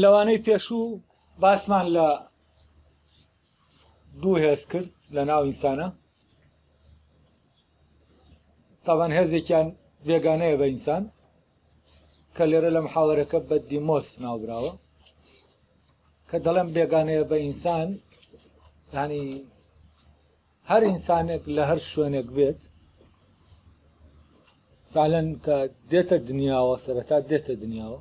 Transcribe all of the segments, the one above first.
لەوانەی پێشوو باسمان لە دوو هێز کرد لە ناو ئینسانە. تاوان هێزێکیان بێگانەیە بە ئینسان کە لێرە لە محاوەرەکە بە دیمۆس ناوبراوە کە دەڵێم بێگانەیە بە ئینسان، یعنی هەر ئینسانێک لە هەر شوێنێک بێت فعلەن کە دێتە دنیاوە، سەرەتا دێتە دنیاوە،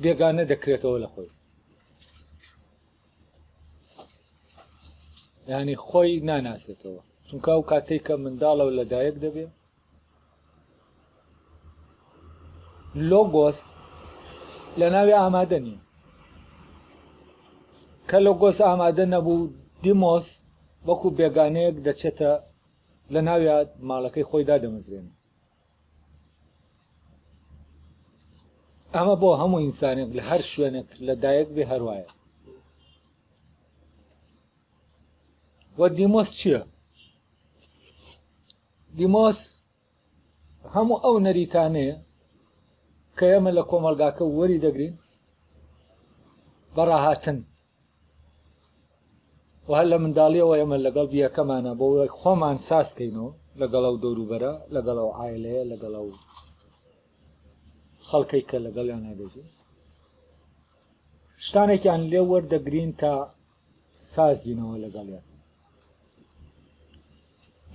بێگانە دەکرێتەوە لە خۆی، یعنی خۆی ناناسێتەوە. چونکە ئەو کاتێک کە منداڵە و لەدایک دەبێت، لۆگۆس لە ناوی ئامادە نییە. کە لۆگۆس ئامادە نەبوو، دیمۆس وەکو بێگانەیەک دەچێتە لە ناوی ماڵەکەی خۆیدا دەمەزرێنێت. ئەمە بۆ هەموو ئینسانێک لە هەر شوێنێک لەدایک بێ هەروایە. وە دیمۆس چییە؟ دیمۆس هەموو ئەو نەریتانەیە کە ئێمە لە کۆمەلگاکە وەری دەگرین بەڕاهاتن، و هەر لە منداڵیەوە ئێمە لەگەڵ بیەکەمانە بۆ خۆمان ساسکەینەوە لەگەڵ ئەو دەوروبەرە، لەگەڵ ئەو عایلەیە، لەگەڵ ئەو خەڵکەی کە لەگەڵیان نادەژین، شتانێکیان لێ وەردەگرین تا ساز بینەوە لەگەڵیان.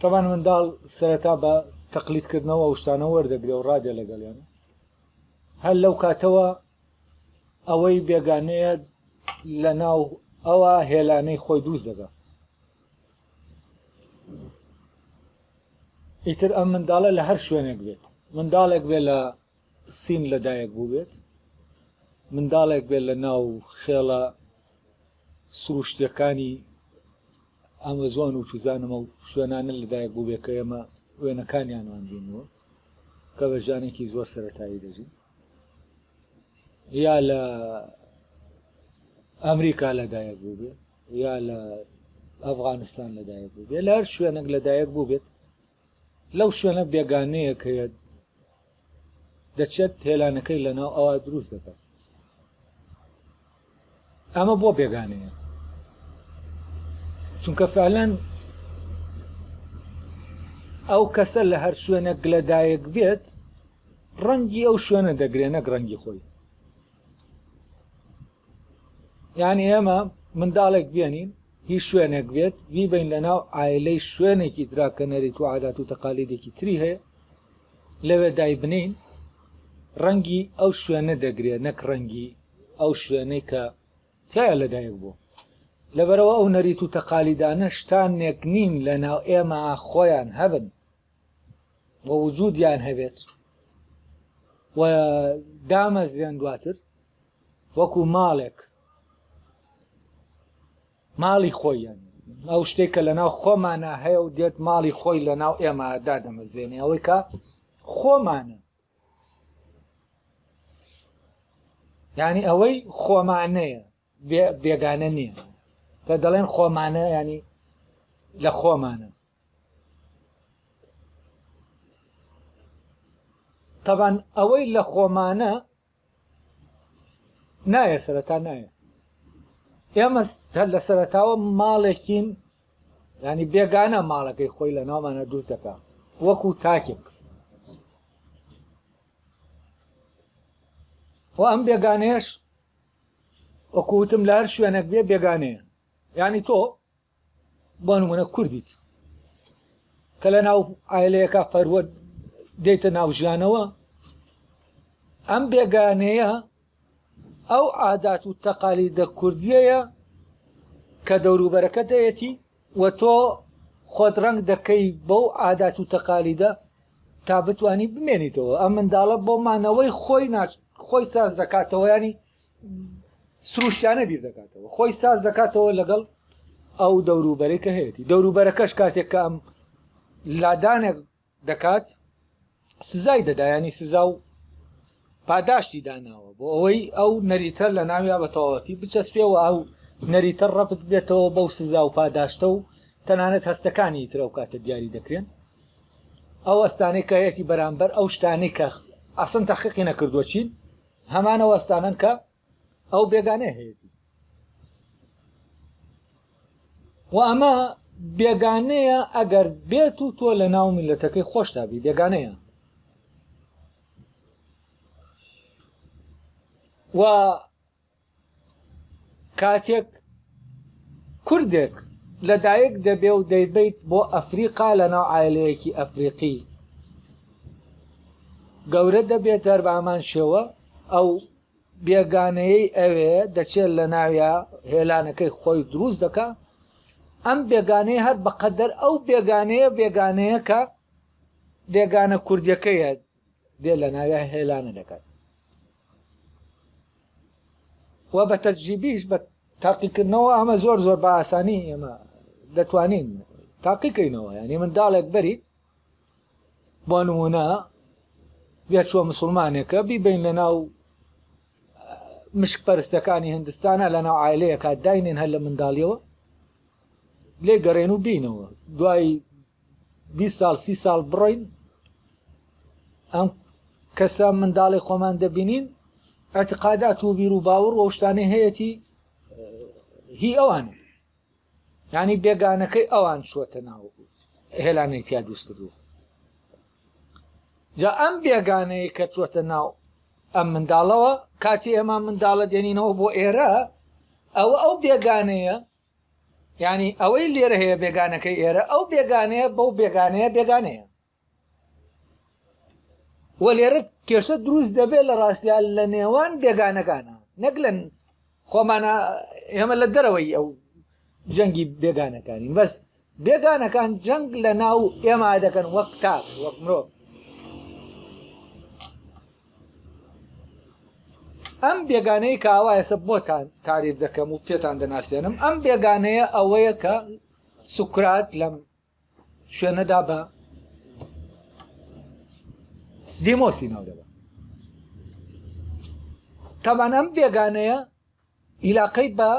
تەمان منداڵ سەرەتا بە تەقلیدکردنەوە ئەو شتانە وەردەگرێ و ڕادێ لەگەڵیان، هەر لەو کاتەوە ئەوەی بێگانەیە لە ناو ئەوە هێلانەی خۆی دروست دەگا. ئیتر ئەم منداڵە لە هەر شوێنێک بێت، منداڵێک بێت لە سین لەدایک بوو بێت، منداڵێک بێت لە ناو خێڵە سروشتەکانی ئەمەزۆن و چوزانمە و شوێنانە لەدایک بوو بێت کە ئێمە وێنەکانیانوان بینەوە کە بە ژانێکی زۆر سەرەتایی دەژین، یا لە ئەمریکا لەدایک بوو بێت، یا لە ئەفغانستان لەدایک بوو بێت، لە هەر شوێنێک لەدایک بوو بێت، لەو شوێنە بێگانەیە کە دەچێت هێلانەکەی لەناو ئەوە دروست دەکات. ئەمە بۆ بێگانەیە، چونکە فعلەن ئەو کەسە لە هەر شوێنێک لەدایک بێت ڕەنگی ئەو شوێنە دەگرێت، نەک ڕەنگی خۆی. یعنی ئێمە منداڵێک بێنین هیچ شوێنێک بێت، بیبین لە ناو عایلەی شوێنێکی ترا کە نەریت و عادات و تەقالیدێکی تری هەیە، لەوێ دای بنین ڕەنگی ئەو شوێنە دەگرێت، نەک ڕەنگی ئەو شوێنەی کە تایە لەدایک بوو. لەبەرەوە ئەو نەریت و تەقالیدانە شتانێک نین لە ناو ئێمە خۆیان هەبن و وجودیان هەبێت و دامەزرێن دواتر وەکو ماڵێک، ماڵی خۆیان، ئەو شتێک کە لە ناو خۆمانە هەیە و دێت ماڵی خۆی لە ناو ئێمەدا دەمەزرێنێ، ئەوەی کە خۆمانە، یعنی ئەوەی خۆمانەیە، بێگانە نییە. کە دەڵێن خۆمانە ینی لە خۆمانە. تەبان ئەوەی لە خۆمانە نایە، سەرەتا نایە. ئێمە لە سەرەتاوە ماڵێکین، ینی بێگانە ماڵەکەی خۆی لە ناومانە دروست دەکات وەکو تاکێک، و ئەم بێگانەیەش وەکووتم لە هەر شوێنێک بێ بێگانەیە. یعنی تۆ بۆ نمونە کوردیت کە لە ناو عایلەیەکە فەروە دێتە ناو ژیانەوە، ئەم بێگانەیە ئەو عادات و تەقالیدە کوردیەیە کە دەوروبەرەکەت هەیەی و تۆ خۆت ڕەنگ دەکەی بەو عادات و تەقالیدە تا بتوانی بمێنیتەوە. ئەم منداڵە بۆ مانەوەی خۆی ساز دەکاتەوە، ینی سروشتیانە بیر دەکاتەوە، خۆی ساز دەکاتەوە لەگەڵ ئەو دەوروبەرەی کە هەیەی. دەوروبەرەکەش کاتێک کە ئەم لادانێک دەکات سزای دەدا، ینی سزا و پاداشتی داناوە بۆ ئەوەی ئەو نەریتە لە ناویا بە تەواوەتی بچەسپێەوە، ئەو نەریتە ڕەبت بێتەوە بەو سزا و پاداشتە و تەنانەت هەستەکانی ترە و کاتە دیاری دەکرێن. ئەو ئەستانەی کە هەیەی بەرامبەر ئەو شتانەی کە ئەسن تەحقیقی نەکردووە چین هەمانە وەستانن کە ئەو بێگانەیە هەیەی و ئەمە بێگانەیە ئەگەر بێت و تۆ لە ناو میلەتەکەی خۆشتابی بێگانەیە و کاتێک کوردێک لەدایک دەبێ و دەیبیت بۆ ئەفریقا لە ناو عایلەیەکی ئەفریقی گەورە دەبێت دەربامان شێوە ئەو بێگانەیەی ئەوێ دەچێت لە ناویە هێلانەکەی خۆی دروست دەکا ئەم بێگانەیە هەر بەقەدەر ئەو بێگانەیە کە بێگانە کوردیەکەیە دێ لە ناویە هێلانە دەکات و بە تەجریبیش بە تاقیکردنەوە ئەمە زۆر بە ئاسانی ئێمە دەتوانین تاقیکەینەوە ینی منداڵێک بەریت بۆ نمونە بێت چوە مسلمانێکە بیبین لە ناو مشک پەرستەکانی هندستانە لە ناو عایلەیەکە داینێن هەر لە منداڵیەوە لێ گەڕێن و بینەوە دوای 20 ساڵ 30 ساڵ بڕۆین ئەم کەسە منداڵی خۆمان دەبینین ئەتقادات و بیر و باوەڕ و شتانەی هەیەی هی ئەوانە یعنی بێگانەکەی ئەوان چووەتە ناو هێلانەی تیا دروست کردو جا ئەم بێگانەی کە چووەتە ناو ئەم منداڵەوە کاتی ئێمە منداڵە دێنینەوە بۆ ئێرە ئەو بێگانەیە ینی ئەوەی لێرە هەیە بێگانەکەی ئێرە ئەو بێگانەیە بەو بێگانەیە وە لێرە کێشە دروست دەبێت لە ڕاستیان لە نێوان بێگانەکانە نەک لە خۆمانە ئێمە لە دەرەوەی ئەو جەنگی بێگانەکانی بەس بێگانەکان جەنگ لە ناو ئێمە دەکەن وەک تاک وەک مرۆڤ ئەم بێگانەی کە ئاوایەسە بۆتان تاریف دەکەم و پێتان دەناسێنم ئەم بێگانەیە ئەوەیە کە سوکرات لەم شوێنەدا بە دیمۆسی ناو دەبە تەمان ئەم بێگانەیە عیلاقەی بە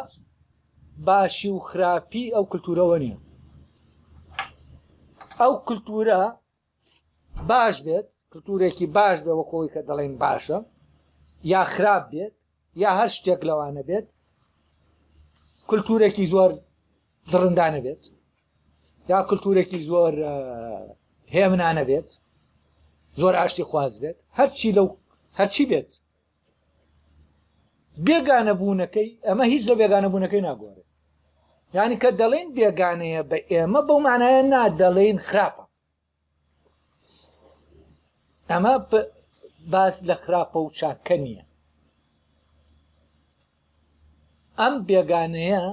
باشی و خراپی ئەو کولتورەوە نییە ئەو کولتورە باش بێت کولتورێکی باش بێ وەکەوەی کە دەڵێن باشە یا خراپ بێت یا هەر شتێک لەوانە بێت کولتورێکی زۆر دڕندانە بێت یا کولتورێکی زۆر هێمنانە بێت زۆر ئاشتی خواز بێت هەرچی بێت بێگانە بوونەکەی ئەمە هیچ لە بێگانە بوونەکەی ناگۆڕێت یعنی کە دەڵێن بێگانەیە بە ئێمە بەو معنایە نادەڵێن خراپە ئەمە باس لە خراپە و چاکە نییە ئەم بێگانەیە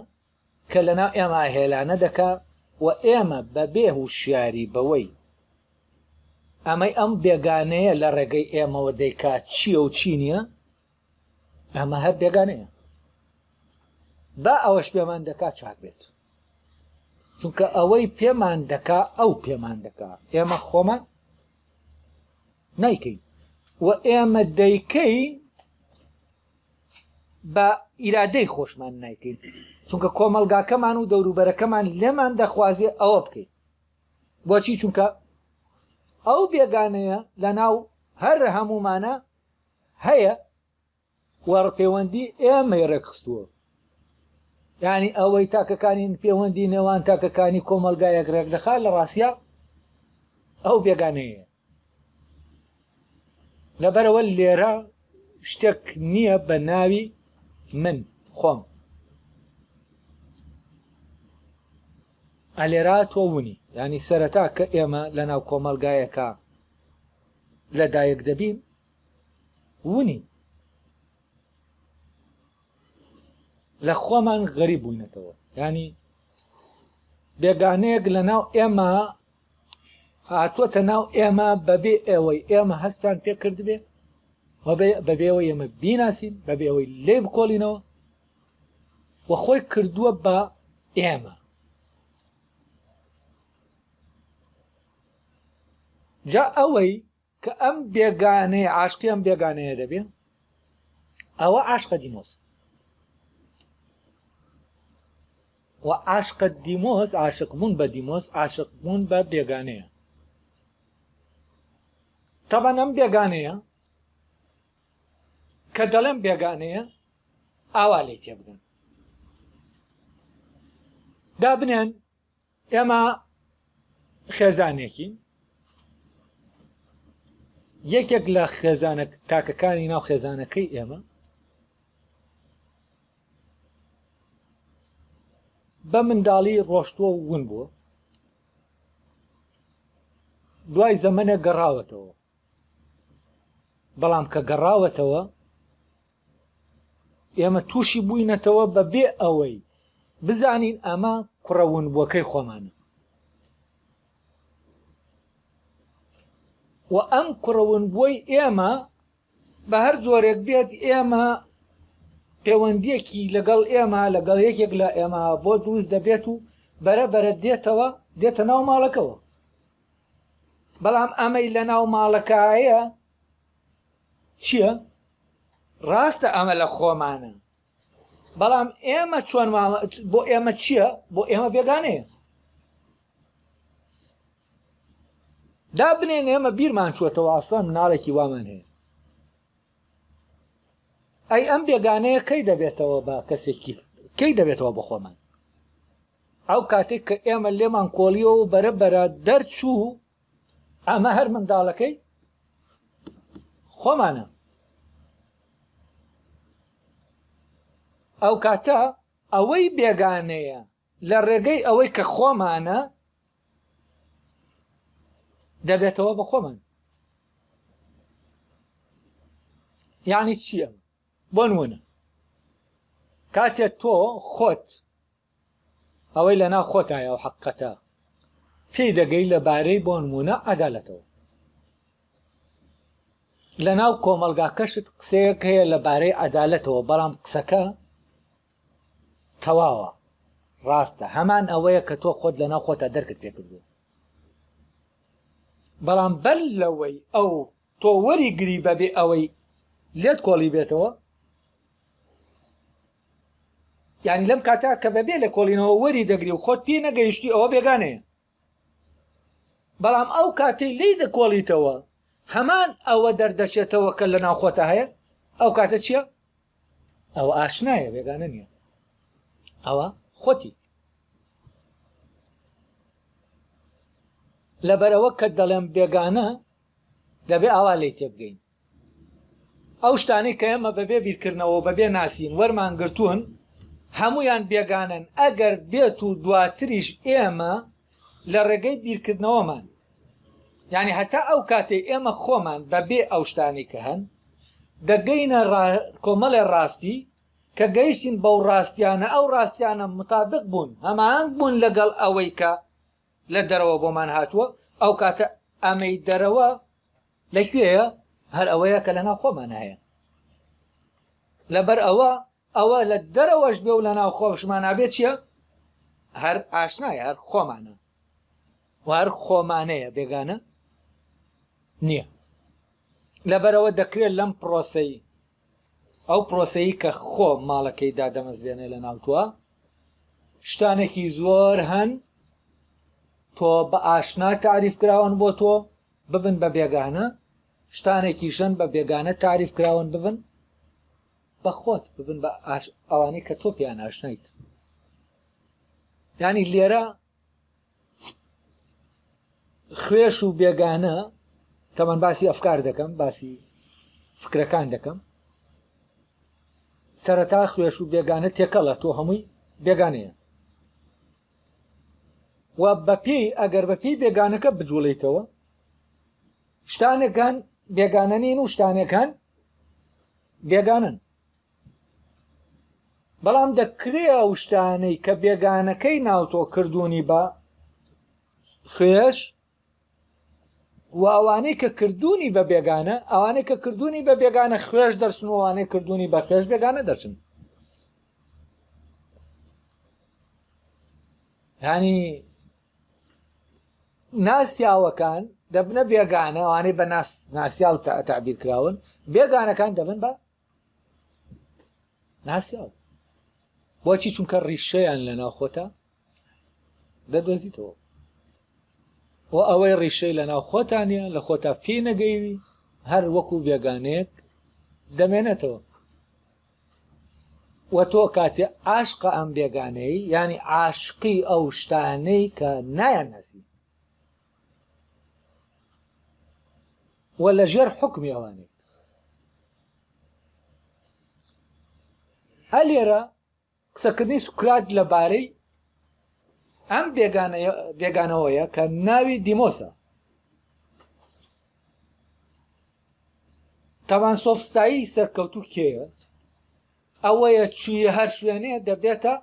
کە لەناو ئێمە هێلانە دەکا و ئێمە بەبێ هوشیاری بەوەی ئەمەی ئەم بێگانەیە لە ڕێگەی ئێمەوە دەیکات چییە و چی نییە ئەمە هەر بێگانەیە با ئەوەش پێمان دەکا چاک بێت چونکە ئەوەی پێمان دەکا ئەو پێمان دەکا ئێمە خۆمان نایکەین و ئێمە دەیکەین بە ئیرادەی خۆشمان نایکەین چونکە کۆمەلگاکەمان و دەوروبەرەکەمان لێمان دەخوازێ ئەوە بکەین بۆچی چونکە ئەو بێگانەیە لە ناو هەر هەمومانە هەیە وەڕپەیوەندی ئێمەی ڕێکخستووە یعنی ئەوەی تاکەکانی پەیوەندی نێوان تاکەکانی کۆمەلگایەک ڕێک دەخات لە ڕاستیە ئەو بێگانەیە لەبەرەوە لێرە شتێک نییە بە ناوی من خۆم ئەلێرا تۆونی ینی سەرەتا کە ئێمە لە ناو کۆمەلگایەکە لەدایک دەبین ونی لە خۆمان غەریب بووینەتەوە ینی بێگانەیەک لە ناو ئێمە هاتووەتە ناو ئێمە بەبێ ئێوەی ئێمە هەستان پێ کردبێ بەبێەوەی ئێمە بیناسین بەبێ ئەوەی لێ بکۆڵینەوە و خۆی کردووە بە ئێمە جا ئەوەی کە ئەم بێگانەیە عاشقی ئەم بێگانەیە دەبێ ئەوە عاشقە دیمۆس و عاشقە دیمۆس عاشق بوون بە دیمۆس عاشق بوون بە بێگانەیە طبعا ئەم بێگانەیە کە دەڵێم بێگانەیە ئاوا لێی تێبگەن. دابنێن ئێمە خێزانێکین، یەکێک لە خێزانە تاکەکانی ناو خێزانەکەی ئێمە بە منداڵی ڕۆشتووە و ون بووە، دوای زەمەنە گەڕاوەتەوە، بەڵام کە گەڕاوەتەوە ئێمە تووشی بووینەتەوە بەبێ ئەوەی بزانین ئەمە کوڕەون بووەکەی خۆمانە، و ئەم کوڕەون بووی ئێمە بە هەر جۆرێک بێت ئێمە پەیوەندیەکی لەگەڵ ئێمە لەگەڵ یەکێک لە ئێمە بۆ دروست دەبێت و بەرەبەرە دێتە ناو ماڵەکەەوە. بەڵام ئەمەی لە ناو ماڵەکەیە چییە؟ ڕاستە ئەمە لە خۆمانە، بەڵام ئێمە چۆن بۆ ئێمە چییە؟ بۆ ئێمە بێگانەیە. دابنێن ئێمە بیرمان چووەتەوە ئاسان مناڵێکی وامان هەیە، ئەی ئەم بێگانەیە کەی دەبێتەوە بە کەسێکی کەی دەبێتەوە بە خۆمان؟ ئەو کاتێک کە ئێمە لێمان کۆڵیەوە و بەرەبەرە دەرچوو ئەمە هەر منداڵەکەی خۆمانە. ئەو کاتە ئەوەی بێگانەیە لە ڕێگەی ئەوەی کە خۆمانە دەبێتەوە بە خۆمان. یعنی چییە؟ بۆ نمونە کاتێک تۆ خۆت ئەوەی لە ناو خۆتایە و حەقەتە پێی دەگەی لەبارەی بۆ نمونە عەدالەتەوە، لە ناو کۆمەلگاکەشت قسەیەک هەیە لەبارەی عەدالەتەوە، بەڵام قسەکە تەواوە، ڕاستە، هەمان ئەوەیە کە تۆ خۆت لە ناو خۆتا دەرکت پێ کردووە، بەڵام بەل لەوەی ئەو تۆ وەریگری بەبێ ئەوەی لێت کۆڵی بێتەوە، یعنی لەم کاتا کە بەبێ لە کۆڵینەوە وەری دەگری و خۆت پێ نەگەیشتی ئەوە بێگانەیە، بەڵام ئەو کاتەی لی دەکۆڵیتەوە هەمان ئەوە دەردەچێتەوە کە لە ناو خۆتە هەیە، ئەو کاتە چییە؟ ئەوە ئاشنایە، بێگانە نییە، ئەوە خۆتی. لەبەرەوە کە دەڵێم بێگانە دەبێ ئاوا لێی تێبگەین. ئەو شتانەی کە ئێمە بەبێ بیرکردنەوە بەبێ ناسین وەرمان گرتوون هەمویان بێگانن، ئەگەر بێت و دواتریش ئێمە لە ڕێگەی بیرکردنەوەمان، یعنی هەتا ئەو کاتێ ئێمە خۆمان بەبێ ئەو شتانی کە هەن دەگەینە کۆمەڵێ ڕاستی کە گەیشتین بەو ڕاستیانە، ئەو ڕاستیانە مطابق بوون، هەماهنگ بوون لەگەڵ ئەوەی کە لە دەرەوە بۆمان هاتووە، ئەو کاتە ئەمەی دەرەوە لەکوێیە؟ هەر ئەوەیە کە لە ناو خۆمان هەیە. لەبەر ئەوە لە دەرەوەش بێ و لە ناو خۆشمان نابێت چییە؟ هەر ئاشنایە، هەر خۆمانە و هەر خۆمانەیە، بێگانە نییە. لەبەرەوە دەکرێت لەم پرۆسەی ئەو پرۆسەی کە خۆ ماڵەکەی دادەمەزرێنێ لە ناوتووە شتانێکی زۆر هەن تۆ بە ئاشنا تعریف کراون بۆ تۆ ببن بە بێگانە، شتانێکیشن بە بێگانە تعریف کراون ببن بە خۆت، ببن بە ئەوانەی کە تۆ پێیان ئاشنایت. یعنی لێرە خوێش و بێگانە تەمان باسی ئەفکار دەکەم، باسی فکرەکان دەکەم. سەرەتا خوێش و بێگانە تێکەڵە، تۆ هەمووی بێگانەیە و بەپێی ئەگەر بەپێی بێگانەکە بجوڵیتەوە شتانێکان بێگانە نین و شتانێکان بێگانن، بەڵام دەکرێ ئەو شتانەی کە بێگانەکەی ناوتۆ کردوونی بە خوێش و ئەوانەی کە کردوونی بە بێگانە، ئەوانەی کە کردوونی بە بێگانە خوێش دەرچن و ئەوانەی کردوونی بە خوێش بێگانە دەرچن. یعنی ناسیاوەکان دەبنە بێگانە، ئەوانەی بە ناسیا و تعبیر کراون، بێگانەکان دەبن بە ناسیاو. بۆچی؟ چونکە ڕیشەیان لە ناو خۆتە دەدۆزیتەوە و ئەوەی ڕیشەی لە ناو خۆتانە لە خۆتا پێی نەگەیوی، هەر وەکو بێگانەیەک دەمێنێتەوە و تۆ کاتێ عاشقە ئەم بێگانەی یعنی عاشقی ئەو شتانەی کە نایانەسی و لە ژێر حکمی ئەوانێت هە لێرە قسەکردنی سوکرات لەبارەی ئەم بێگانەوەیە کە ناوی دیمۆسە تاوان سۆفستایی سەرکەوتوو کێیە ئەوەیە چویە هەر شوێنێ دەبێتە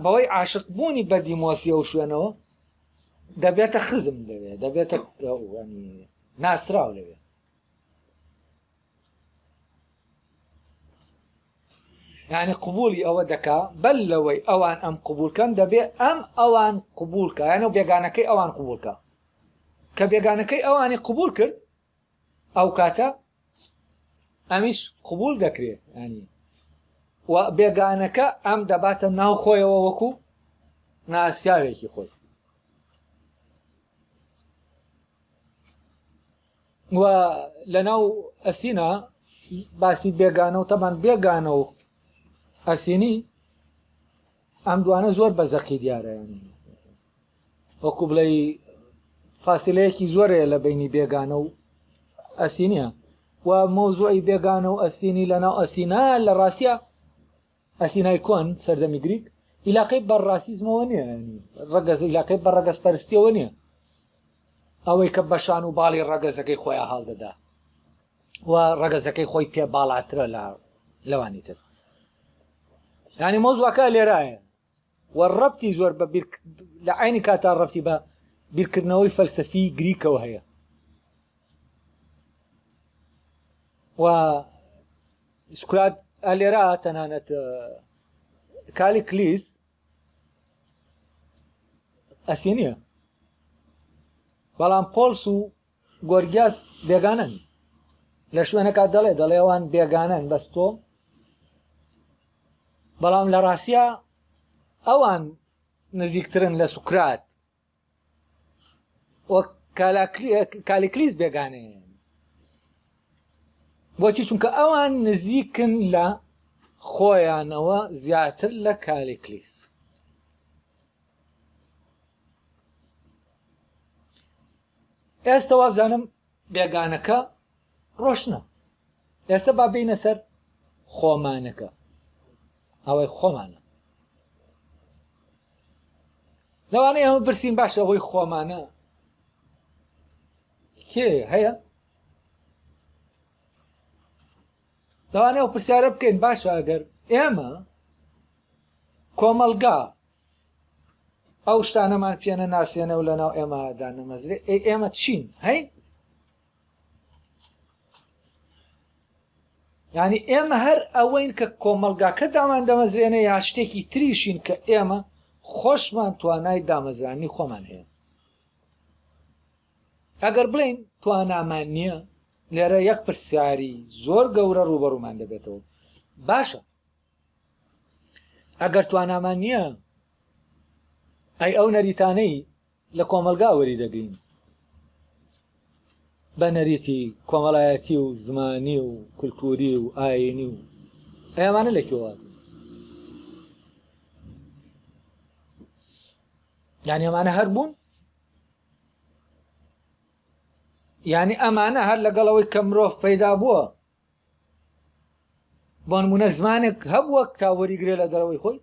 بەوەی عاشق بوونی بە دیمۆسی ئەو شوێنەوە دەبێتە خزم لەوێ دەبێتە ناسراو لەوێ یعنی قبولی ئەوە دەکا بەل لەوەی ئەوان ئەم قبولکەن دەبێ ئەم ئەوان قبولکە یانە بێگانەکەی ئەوان قبولکە کە بێگانەکەی ئەوانی قبول کرد ئەو کاتە ئەمیش قبول دەکرێت ینی و بێگانەکە ئەم دەباتە ناو خۆیەوە وەکو ناسیاوێکی خۆی و لەناو ئەسینە باسی بێگانە و تەمان بێگانە و ئەسینی ئەم دوانە زۆر بەزەقی دیارە وەکو بڵێ فاسیلەیەکی زۆرەیە لە بینی بێگانە و ئەسینیە و مۆزوعی بێگانە و ئەسینی لەناو ئەسینا لە ڕاستیە ئەسینای کۆن سەردەمی گریک ئیلاقەی بەڕاسیزمەوە نییە ڕەگەز ئیلاقەی بە ڕەگەز پەرستیەوە نییە ئەوەی کە بەشان و باڵی ڕەگەزەکەی خۆیان هەڵدەدا و ڕەگەزەکەی خۆی پێ باڵاترە لەوانی تر ینی مۆزوعەکە لێرایە و ڕەبتی زۆر بە لە عینی کاتا ڕەبتی بە بیرکردنەوەی فەلسەفی گریکەوە هەیە و سوکرات ئەلێرا تەنانەت کالیکلیس ئەسینیە بەڵام پۆلس و گۆرگیاس بێگانن لە شوێنەکە دەڵێ ئەوان بێگانن بەستۆ بەڵام لە ڕاستیە ئەوان نزیکترن لە سوکرات و کالیکلیس بێگانەیە بۆچی چونکە ئەوان نزیکن لە خۆیانەوە زیاتر لە کالیکلیس ئێستا وابزانم بێگانەکە ڕۆشنە ئێستا با بینە سەر خۆمانەکە ئەوەی خۆمانە لەوانەیە ئەمە برسین باشە ئەوەی خۆمانە کێ هەیە لەوانەیە ئەو پرسیارە بکەین باشە ئەگەر ئێمە کۆمەلگا ئەو شتانەمان پێنە ناسێنە و لەناو ئێمەدا نەمەزرێ ئێمە چین هەین یعنی ئێمە هەر ئەوەین کە کۆمەلگاکە دامان دەمەزرێنە یا شتێکی تریشین کە ئێمە خۆشمان توانای دامەزرانی خۆمان هەیە ئەگەر بڵین توانامان نییە لێرە یەک پرسیاری زۆر گەورە ڕوبەڕوومان دەبێتەوە باشە ئەگەر توانامان نییە ئەی ئەو نەریتانەی لە کۆمەلگا وەری دەگرین بە نەریتی کۆمەڵایەتی و زمانی و کولتوری و ئاینی و ئەمانە لەکوێوات یعنی ئەمانە هەر بوون یعنی ئەمانە هەر لەگەڵەوەی کە مرۆڤ پەیدا بووە بۆ نمونە زمانێک هەبووە تا وەریگرێ لە دەرەوەی خۆی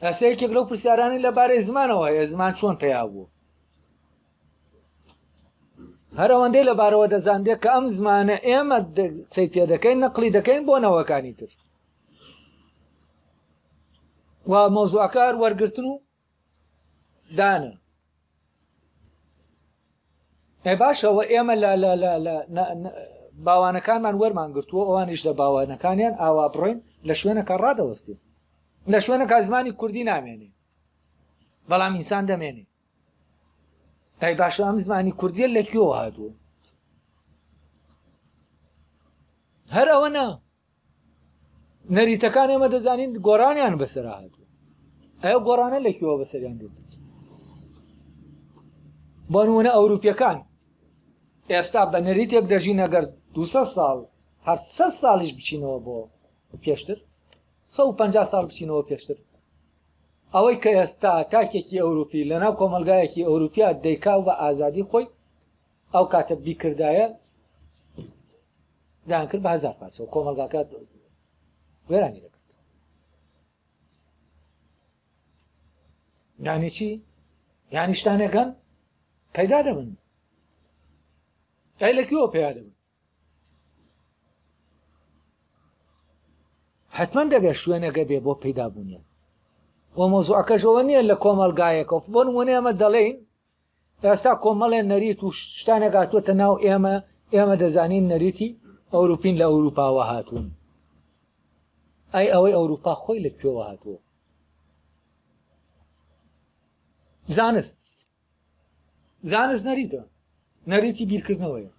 ئەسەیەکێک لەو پرسیارانی لەبارەی زمانەوە هەیە زمان چۆن پێیا بوو هەر ئەوەندەی لەبارەوە دەزاندێت کە ئەم زمانە ئێمە قسەی پێ دەکەین نەقلی دەکەین بۆ نەوەکانی تر و مۆزوعەکە وەرگرتن و دانە باشەوە ئێمە لە باوانەکانمان وەرمان گرتووە ئەوانیش لە باوانەکانیان ئاوا بڕۆین لە شوێنەکە ڕادەوەستین لە شوێنەکە زمانی کوردی نامێنێ بەڵام ئینسان دەمێنێ ئەی باشە ئەم زمانی کوردیە لەکوێوە هاتووە هەر ئەوە نا نەریتەکان ئێمە دەزانین گۆڕانیان بەسەرا هاتووە ئەو گۆڕانە لەکوێوە بەسەریان دێت بۆ نمونە ئەوروپیەکان ئێستا بە نەریتێک دەژین ئەگەر 200 ساڵ هەر 100 ساڵیش بچینەوە بۆ پێشتر 150 ساڵ بچینەوە پێشتر ئەوەی کە ئێستا تاکێکی ئەوروپی لەناو کۆمەلگایەکی ئەوروپیا دەیکاو بە ئازادی خۆی ئەو کاتە بیکردایە دایان کرد بە 1000 پارچە کۆمەلگاکە وێرانی دەکرد. یانی چی؟ یانی شتانەکان پەیدا دەبن ئەی لەکوێوە پەیدا دەبن؟ حتمەن دەبێت شوێنەکە بێ بۆ پەیدا بوونیە وە مۆزوعەکەشەوە نییە لە کۆمەلگایەکە بۆ نمونە ئێمە دەڵێین ئێستا کۆمەڵێن نەریت و شتانێک هاتووەتە ناو ئێمە دەزانین نەریتی ئەوروپین لە ئەوروپاوە هاتوون. ئەی ئەوەی ئەوروپا خۆی لەکوێوە هاتووە؟ زانست نەریتە، نەریتی بیرکردنەوەیە.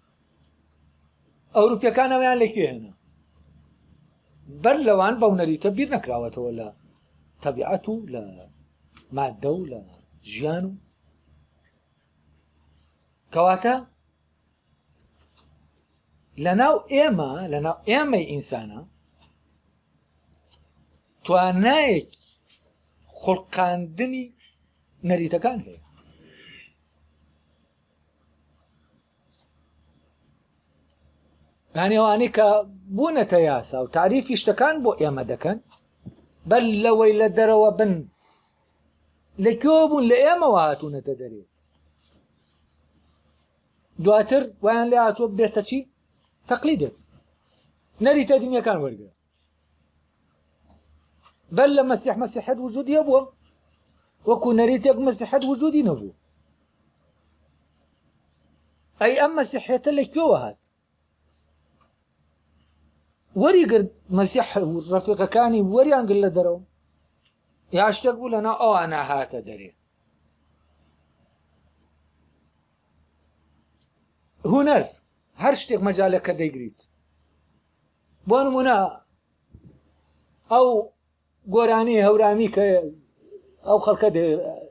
ئەوروپیەکانەوەیان لەکوێ هێنا؟ بەر لەوان بەو نەریتە بیر نەکراوەتەوە لە تەبیعەت و لە مادە و لە ژیان و کەواتە لەناو ئێمەی ئینسانە توانایەکی خوڵقاندنی نەریتەکان هەیە. یانی ئەوانەی کە بوونەتە یاسا و تعریفی شتەکان بۆ ئێمە دەکەن بەل لەوەی لە دەرەوە بن لەکوێوە بوون لە ئێمەوە هاتوونەتە دەرێ دواتر ویان لێ هاتووە بێتە چی؟ تەقلیدێک نەریتە دینیەکان وەرگرە. بەل لە مەسیحەت وجودی هەبووە وەکو نەریتێک مەسیحەت وجودی نەبوو. ئەی ئەم مەسیحێتە لەکوێوە هات؟ وەریگرت مەسیح ڕەفیقەکانی وەریان گرت لە دەرەوە یا شتێک بوو لەناو ئەوانە هاتە دەرێ. هونەر هەر شتێک مەجالەکە دەیگریت. بۆ نمونە ئەو گۆرانی هەورامی کە ئەو خەڵکە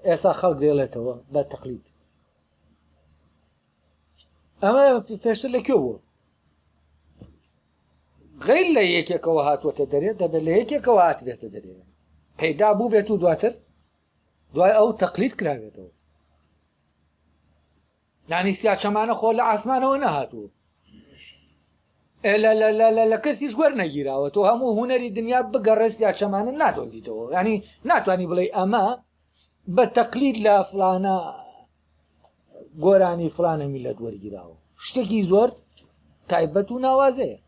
ئێستا خەڵک دێڵێتەوە بە تەقلید ئەمە پێشتر لەکوێ بووە؟ غەیر لە یەکێکەوە هاتووەتە دەرێت دەبێت لە یەکێکەوە هات بێتە دەرێت پەیدا بوو بێت و دواتر دوای ئەو تەقلید کراوێتەوە. یانی سیاچەمانە خۆ لە ئاسمانەوە نەهاتووە لە کەسیش وەرنەگیراوە تۆ هەموو هونەری دنیا بگەڕێ سیاچەمانە نادۆزیتەوە. ینی ناتوانانی بڵێ ئەمە بە تەقلید لە فلانە گۆرانی فلانە میلەت وەرگیراوە. شتێکی زۆر تایبەت و ناوازەیە.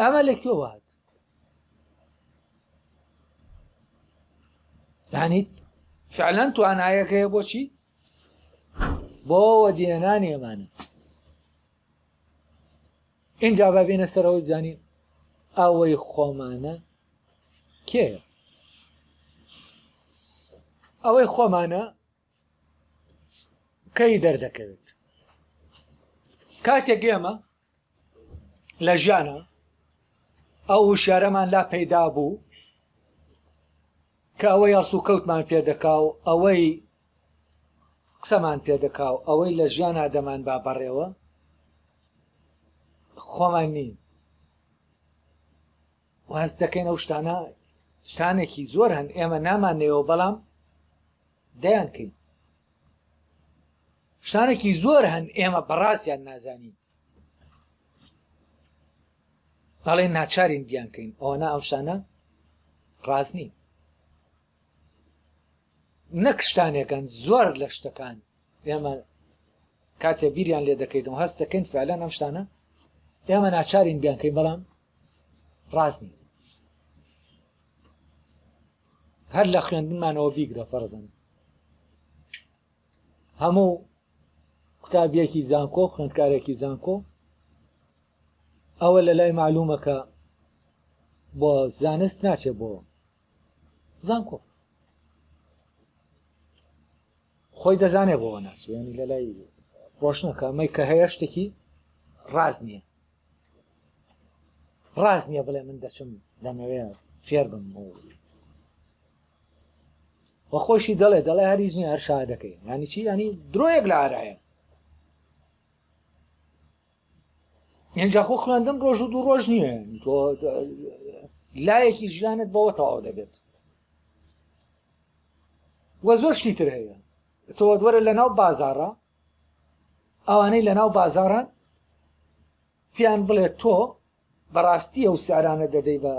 ئەمە لەکوێوە هات؟ یعنی فعلەن توانایەکەیە بۆچی؟ بۆ دێنانی ئەمانە. اینجا بابێنە سەرەوەی بزانین ئەوەی خۆمانە کێیە؟ ئەوەی خۆمانە کەی دەردەکەوێت؟ کاتێک ئێمە لە ژیانە ئەو وشارەمان لا پەیدا بوو کە ئەوەی ئەسو کەوتمان پێدەکا و ئەوەی قسەمان پێدەکا و ئەوەی لە ژیانە دەمان با بەڕێوە خۆمان نین. واز دەکەین ئەو شتانێکی زۆر هەن ئێمە نامانەوە بەڵام دەیان کەین. شتانێکی زۆر هەن ئێمە بەڕاستیان نازانین بەڵێ ناچارین بیانکەین ئەوەنە ئەو شتانە ڕاست نین. نەک شتانێکن زۆر لە شتەکان ئێمە کاتێ بیریان لێ دەکەیتەوە هەست دەکەین فعلەن ئەم شتانە ئێمە ناچارین بیانکەین بەڵام ڕاست نین. هەر لە خوێندنمانەوە بیگرە فەرزەن هەموو قوتابیەکی زانکۆ خوێندکارێکی زانکۆ ئەوە لە لای معلومەکە بۆ زانست ناچێت بۆ زانکۆ خۆی دەزانێت بۆەوە ناچێت ینی لە لای ڕۆشنەکە ئەمەی کە هەیە شتێکی ڕاست نییە. ڕاست نییە بڵێ من دەچم لەمەوەیە فێر بم وە خۆشی دەڵێ هەریز نیە هەر شا دەکەی ینی چی ینی درۆیەک لە ئارایە اینجا خۆ خوێندن ڕۆژ و دوو ڕۆژ نییە تۆ لایەکی ژیانت بەوە تەواو دەبێت وە زۆر شتیتر هەیە تۆ وەرە لە ناو بازاڕە ئەوانەی لە ناو بازاڕان پیان بڵێت تۆ بەڕاستی ئەو سیارانە دەدەی بە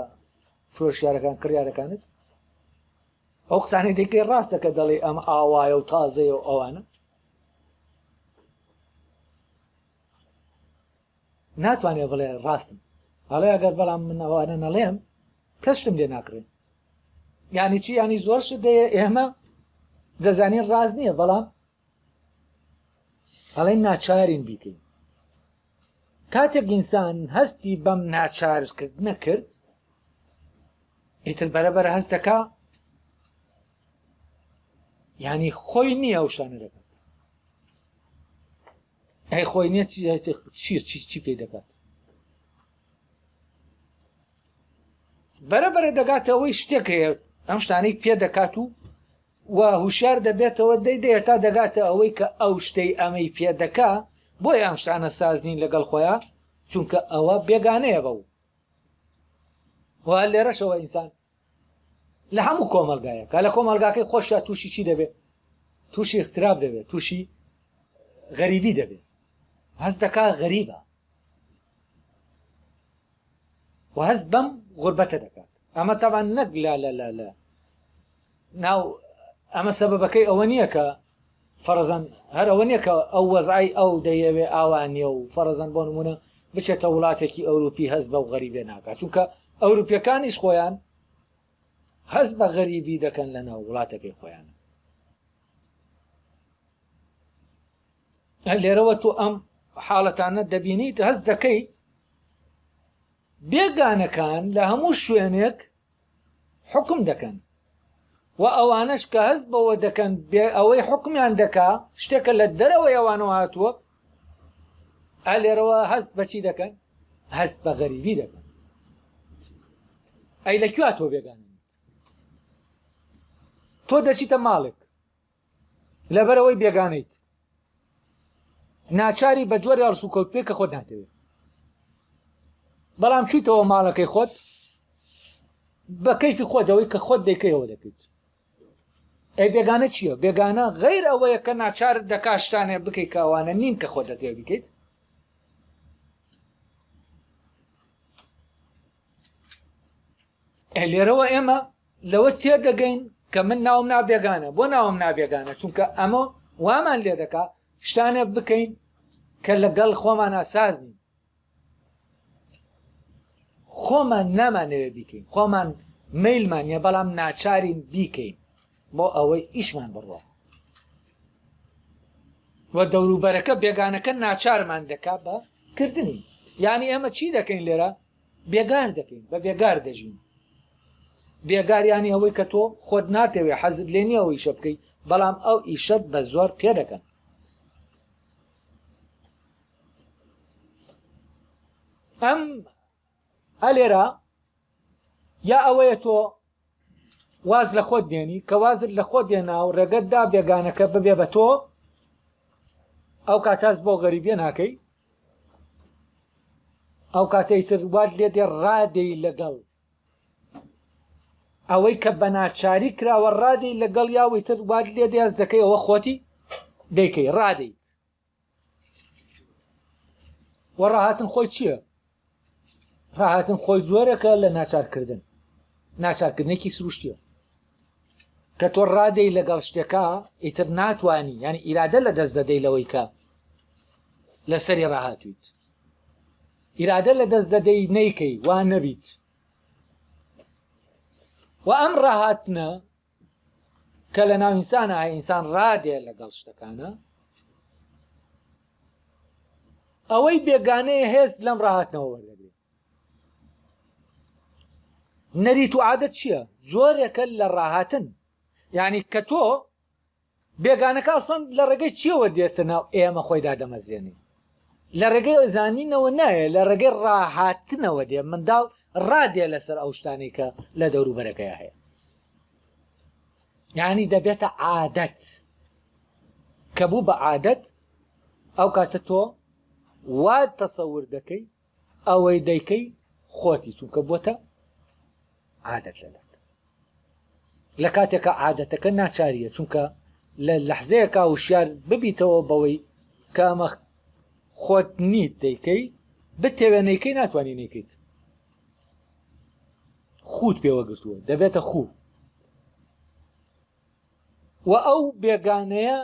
فرۆشیارەکان کڕیارەکانت ئەو قسانەی دەکەی ڕاستە کە دەڵێ ئەم ئاوایە و تازەیە و ئەوانە ناتوانێت بڵێ ڕاستم هەڵێ ئەگەر بەڵام من ئەوانە نەڵێم کەسشتم لێ ناکرێن یانی چی ینی زۆر شت دەیە ئێمە دەزانین ڕاست نییە بەڵام ئەڵێن ناچارین بیکەین کاتێک ئینسان هەستی بەم ناچارکرد نەکرد ئیتر بەرەبەر هەست دەکا ینی خۆی نییە ئەو شتانە دەکات ئەی خۆی نییە چی پێی دەکات بەرەبەرە دەگاتەوەی شتێک هەیە ئەم شتانەی پێ دەکات و هوشیار دەبێتەوە دەیدەیە تا دەگاتە ئەوەی کە ئەو شتەی ئەمەی پێ دەکا بۆی ئەم شتانە سازنین لەگەڵ خۆیان چونکە ئەوە بێگانەیە بەو وە لێرەشەوە ئینسان لە هەموو کۆمەلگایەکە لە کۆمەلگاکەی خۆشە تووشی چی دەبێت تووشی اختراف دەبێت تووشی غەریبی دەبێت هەست دەکا غەریبە و هەست بەم غوربەتە دەکات ئەمە تاوان نەک لە ناو ئەمە سەبەبەکەی ئەوە نییە کە فەرزەن هەر ئەوە نییە کە ئەو وەزعی ئەو دەیەوێ ئاوانیە و فەرزەن بۆ نمونە بچێتە وڵاتێکی ئەوروپی هەست بە و غەریبێ ناکات چونکە ئەوروپیەکانیش خۆیان هەست بە غەریبی دەکەن لە ناو وڵاتەکەی خۆیانە لێرەوە تۆ ئەم حاڵەتانە دەبینیت هەست دەکەی بێگانەکان لە هەموو شوێنێک حکم دەکەن و ئەوانش کە هەست بەوە دەکەن ئەوەی حکمیان دەکا شتێکە لە دەرەوەی ئەوانەوە هاتووە لێرەوە هەست بەچی دەکەن هەست بە غەریبی دەکەن ئەی لەکوێ تۆ بێگانیت تۆ دەچیتە ماڵێک لەبەرەوەی بێگانیت ناچاری بە جۆری هەڵسوکەوت پێ کە خۆت ناتەوێت بەڵام چیتەوە ماڵەکەی خۆت بە کەیفی خۆتەوەی کە خۆت دەیکەیەوە دەکەیت ئەی بێگانە چییە بێگانە غەیر ئەوەیە کە ناچارت دەکا شتانێ بکەیت کاوانە نین کە خۆت دەتەوێت بکەیت لێرەوە ئێمە لەوە تێدەگەین کە من ناوم نابێگانە بۆ ناوم نابێگانە چونکە ئەمە وامان لێ دەکا شتانێ بکەین کە لەگەڵ خۆمان ئاساز نین خۆمان نامانەوێ بیکەین خۆمان میلمانە بەڵام ناچارین بیکەین بۆ ئەوەی ئیشمان بڕوە وە دەوروبەرەکە بێگانەکە ناچارمان دەکا بە کردنی یعنی ئێمە چی دەکەین لێرە بێگار دەکەین بە بێگار دەژین بێگاریانی ئەوەی کە تۆ خۆت ناتەوێ حەزت لێ نییە ئەوە ئیشە بکەیت بەڵام ئەو ئیشەت بە زۆر پێ دەکەن ئەم ئەلێرە یا ئەوەیە تۆ واز لە خۆت دێنی کە وازت لە خۆت دێنا و ڕێگەتدا بێگانەکە ببێ بە تۆ ئەو کاتاس بۆ غەریبیە ناکەی ئەو کاتەیتر وات لێ دێ ڕادەی لەگەڵ ئەوەی کە بە ناچاری کراوە ڕادەی لەگەڵ یاوەی تر وات لێ دێز دەکەی ئەوە خۆتی دەیکەی ڕادەیت وە ڕاهاتن خۆی چییە ڕاهاتن خۆی جۆرەکە لە ناچارکردن ناچارکردنێکی سروشتیە کە تۆ ڕادەی لەگەڵ شتێکە ئیتر ناتوانی ینی ئیرادە لە دەست دەدەی لەوەی کە لەسەری ڕاهاتویت ئیرادە لە دەست دەدەی نەیکەی وان نەبیت و ئەم ڕاهاتنە کە لە ناو ئینسانە ئینسان ڕادێ لەگەڵ شتەکانە ئەوەی بێگانەیە هێز لەم ڕاهاتنەوە وەردەگرێت نەریت و عادەت چییە جۆرێکە لە ڕاهاتن یعنی کە تۆ بێگانەکە ئەسڵەن لە ڕێگەی چیەوە دێتە ناو ئێمە خۆیدا دەمەزێنی لە ڕێگەی زانینەوە نایە لە ڕێگەی ڕاهاتنەوە دێ منداڵ ڕادێ لەسەر ئەو شتانەی کە لە دەوروبەرەکەی هەیە یعنی دەبێتە عادەت کە بوو بە عادەت ئەو کاتە تۆ وات تەسەور دەکەی ئەوەی دەیکەی خۆتی چونکە بۆتە عادەت لەلات لە کاتێکە عادەتەکە ناچاریە چونکە لە لەحزەیەکا وشیار ببیتەوە بەوەی کە ئەمە خۆت نیت دەیکەی بتێوێ نەیکەی ناتوانانی نەیکەیت خوت پێوە گرتووە دەبێتە خوو و ئەو بێگانەیە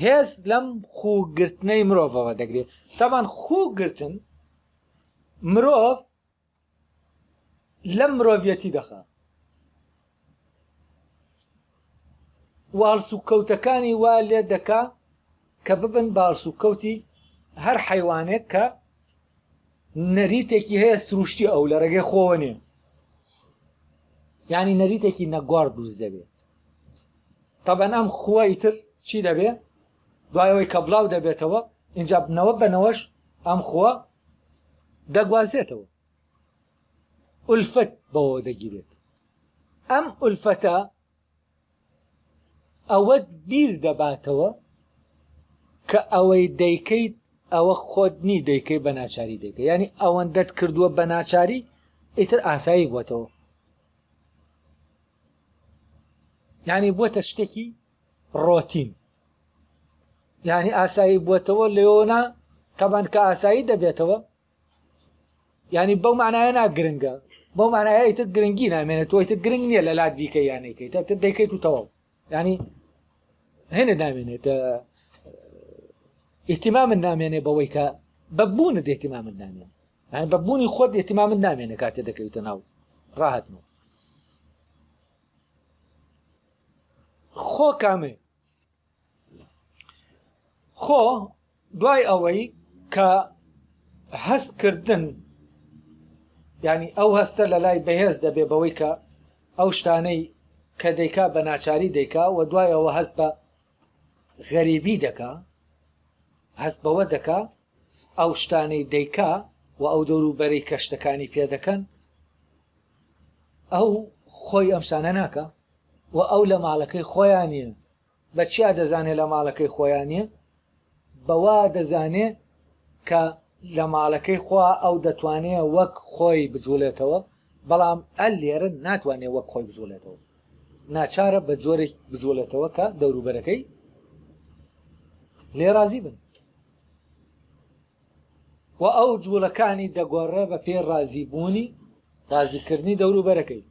هێز لەم خوگرتنەی مرۆڤەوە دەگرێت تاوان خوگرتن مرۆڤ لەم مرۆڤەتی دەخا واڵسوکەوتەکانی وا لێ دەکا کە ببن باڵسوکەوتی هەر حیوانێک کە نەریتێکی هەیە سروشتی ئەو لە ڕێگەی خۆوە نیە یعنی نەریتێکی نەگوار دروست دەبێت تەبەن ئەم خووە ئیتر چی دەبێت دوایەوەی کە بڵاو دەبێتەوە اینجا بنەوە بنەوەش ئەم خووە دەگوازێتەوە ئولفەت بەوە دەگیرێت ئەم ئولفەتە ئەوە بیر دەباتەوە کە ئەوەی دەیکەیت ئەوە خۆت نی دەیکەی بە ناچاری دەیکەی ینی ئەوەندەت کردووە بە ناچاری ئیتر ئاسایی بووەتەوە ینی بووەتە شتێکی ڕۆتین ینی ئاسایی بووەتەوە لەوەنا تەبان کە ئاسایی دەبێتەوە ینی بەو معنایە ناگرنگە بەو معنایە ئیتر گرنگی نامێنێت تۆ ئیتر گرنگ نییە لە لات بیکەی یانەکەیت تر دەیکەیت و تەواو ینی هێنە نامێنێت ئیتیمامت نامێنێ بەوەی کە بەبوونت ئیتیمامت نامێن یعنی بەبوونی خۆت ئیتیمامت نامێنێ کاتێ دەکەویتە ناو ڕاهاتنەوە خۆ کامێ خۆ دوای ئەوەی کە هەستکردن ینی ئەو هەستە لە لای بەهێز دەبێ بەوەی کە ئەو شتانەی کە دەیکا بە ناچاری دەیکا و دوای ئەوە هەست بە غەریبی دەکا هەست بەوە دەکا ئەو شتانەی دەیکا و ئەو دەوروبەرەی کە شتەکانی پێ دەکەن ئەو خۆی ئەم شتانە ناکە و ئەو لە ماڵەکەی خۆیان نیە بە چیا دەزانێت لە ماڵەکەی خۆیان نیە بەوا دەزانێت کە لە ماڵەکەی خوا ئەو دەتوانێت وەک خۆی بجوڵێتەوە بەڵام ئەل لێرە ناتوانێت وەک خۆی بجوڵێتەوە ناچارە بە جۆرێک بجوڵێتەوە کە دەوروبەرەکەی لێ رازی بن و ئەو جوڵەکانی دەگۆڕێ بە پێ رازیبوونی رازیکردنی دەوروبەرەکەی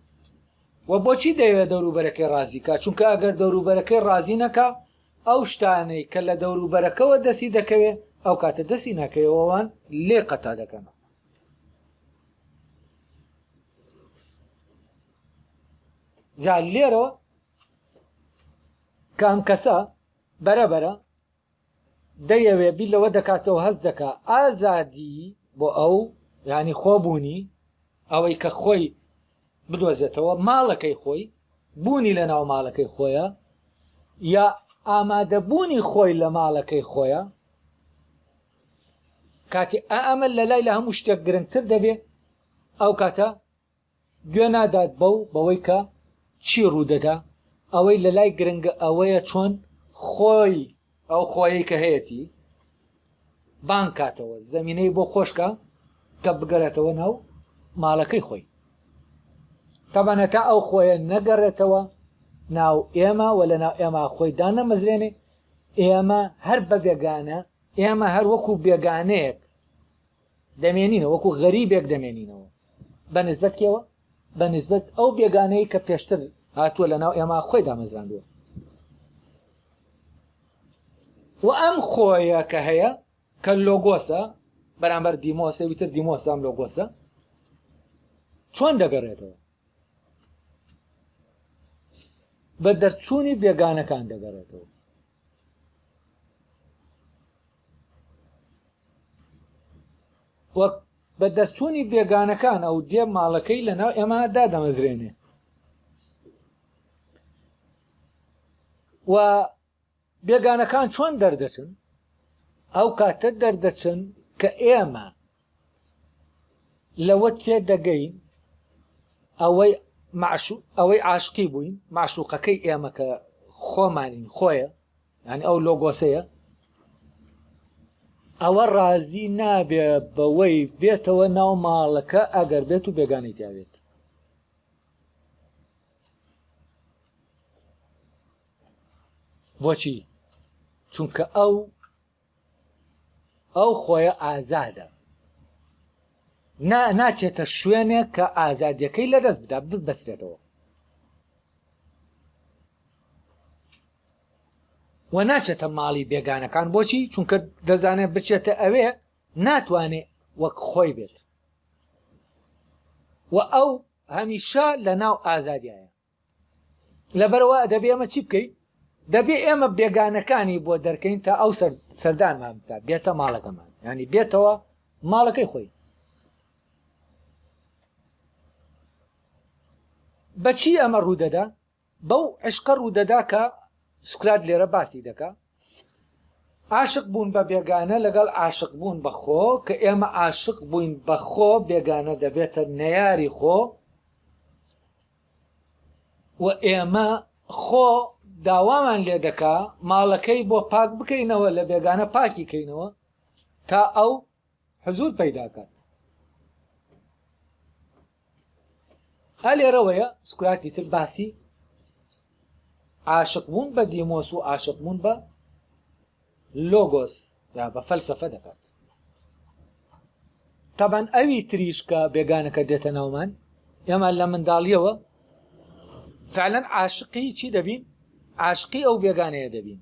و بۆچی دەیەوێت دەوروبەرەکەی رازیکە چونکە ئەگەر دەوروبەرەکەی رازی نەکا ئەو شتانەی کە لە دەوروبەرەکەوە دەستی دەکەوێت ئەو کاتە دەستی ناکەوەوان لێ قەتا دەکەن جا لێرەوە کە ئەم کەسە بەرەبەرە دەیەوێ بی لەوە دەکاتەوە هەست دەکا ئازادی بۆ ئەو ینی خۆبوونی ئەوەی کە خۆی بدۆزێتەوە ماڵەکەی خۆی بوونی لە ناو ماڵەکەی خۆیە یا ئامادەبوونی خۆی لە ماڵەکەی خۆیە کاتی ئەمە لە لای لە هەموو شتێک گرنگتر دەبێ ئەو کاتە گوێ نادات بەوەی کە چی ڕوودەدا ئەوەی لە لای گرنگە ئەوەیە چۆن خۆی ئەو خۆیی کە هەیەی بان کاتەوە زەمینەی بۆ خۆشکە کە بگەڕێتەوە ناو ماڵەکەی خۆی تەبانەتە ئەو خۆیە نەگەڕێتەوە ناو ئێمە و لە ناو ئێمە خۆی دانەمەزرێنێ ئێمە هەر بە بێگانە ئێمە هەر وەکو بێگانەیەک دەمێنینەوە وەکو غەریبێک دەمێنینەوە بە نسبەت کێوە بە نسبەت ئەو بێگانەی کە پێشتر هاتووە لە ناو ئێمە خۆی دامەزراندووە و ئەم خۆیە کە هەیە کە لۆگۆسە بەرامبەر دیمۆسە ویتر دیمۆسە ئەم لۆگۆسە چۆن دەگەڕێتەوە بە دەرچوونی بێگانەکان دەگەڕێتەوە وەک بە دەرچوونی بێگانەکان ئەو دێ ماڵەکەی لە ناو ئێمە دادەمەزرێنێ و بێگانەکان چۆن دەردەچن ئەو کاتە دەردەچن کە ئێمە لەوە تێدەگەین ئەوەی ئەوەی عاشقی بووین معشوقەکەی ئێمە کە خۆمانین خۆیە ینی ئەو لۆگۆسەیە ئەوە ڕازی نابێ بەوەی بێتەوە ناو ماڵەکە ئەگەر بێت و بێگانەی تیاوێت بۆچی چونکە ئەو خۆیە ئازادە ناچێتە شوێنێک کە ئازادیەکەی لەدەست بدا ببەستێتەوە و ناچێتە ماڵی بێگانەکان بۆچی چونکە دەزانێت بچێتە ئەوێ ناتوانێت وەک خۆی بێت و ئەو هەمیشە لە ناو ئازادیایە لەبەرەوە دەبێ ئەمە چی بکەین دەبێ ئێمە بێگانەکانی بۆ دەرکەین تا ئەو سەردانمان بکە بێتە ماڵەکەمان ینی بێتەوە ماڵەکەی خۆی بەچی ئەمە ڕوودەدا بەو عشقە ڕوودەدا کە سوکرات لێرە باسی دەکا عاشق بوون بە بێگانە لەگەڵ عاشق بوون بە خۆ کە ئێمە عاشق بووین بە خۆ بێگانە دەبێتە نەیاری خۆ و ئێمە خۆ داوامان لێ دەکا ماڵەکەی بۆ پاک بکەینەوە لە بێگانە پاکی کەینەوە تا ئەو حزور پەیداکات لێرەوەیە سوکراتی تر باسی عاشق بوون بە دیمۆس و عاشق بوون بە لۆگۆس یا بە فەلسەفە دەکات تەبەن ئەوی تریش کە بێگانەکە دێتە ناومان ئێمە لە منداڵیەوە فعلەن عاشقی چی دەبین عاشقی ئەو بێگانەیە دەبین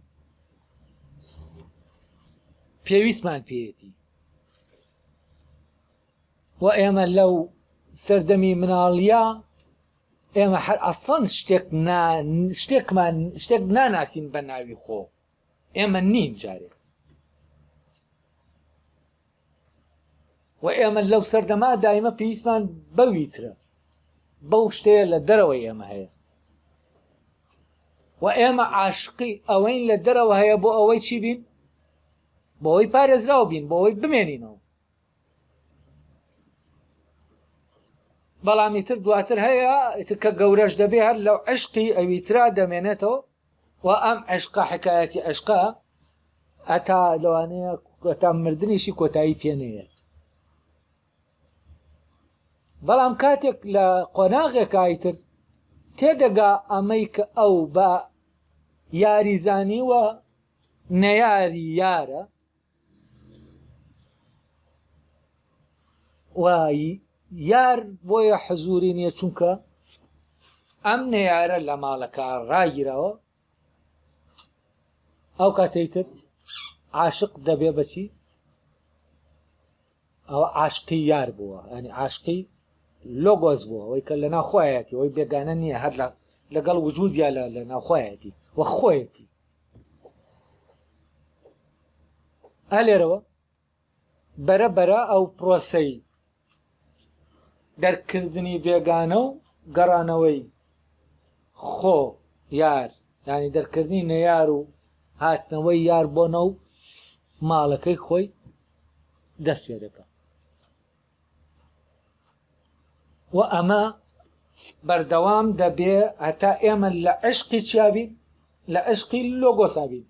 پێویستمان پێیەتی و ئێمە لەو سەردەمی مناڵیە ئێمە هەر ئەسڵەن شتێک ناناسین بە ناوی خۆ ئێمە نین جارێک و ئێمە لەو سەردەما دایمە پێویستمان بەویترە بەو شتەیە لە دەرەوەی ئێمە هەیە و ئێمە عاشقی ئەوەین لە دەرەوە هەیە بۆ ئەوەی چی بین بۆ ئەوەی پارێزراو بین بۆ ئەوەی بمێنینەوە بەڵامی تر دواتر هەیە کە گەورەش دەبێ هەر لەو عشقی ئەویترا دەمێنێتەوە و ئەم عشقا حکایەتی عشقا ئەتا لەوانەیە تا مردنیشی کۆتایی پێنەیە بەڵام کاتێک لە قۆناغێکای تر تێدەگا ئەمەی کە ئەو بە یاریزانی وە نەیاری یارە وایی یار بۆیە حزوری نییە چونکە ئەم نەیارە لە ماڵەکە ڕاگیرەوە ئەو کاتەیتر عاشق دەبێ بەچی ئەوە عاشقی یار بووە ینی عاشقی لۆگۆز بووە ئەوەی کە لە ناوخۆیەتی ئەوەی بێگانە نییە هەر لەگەڵ وجودیا لە ناوخۆیەتی وە خۆیەتی لێرەوە بەرە ئەو پرۆسەی دەرکردنی بێگانە و گەڕانەوەی خۆ یار ینی دەرکردنی نەیار و هاتنەوەی یار بۆ نەو ماڵەکەی خۆی دەست پێ دەکات و ئەمە بەردەوام دەبێ هەتا ئێمە لە عشقی چیابین لە عشقی لۆگۆسابین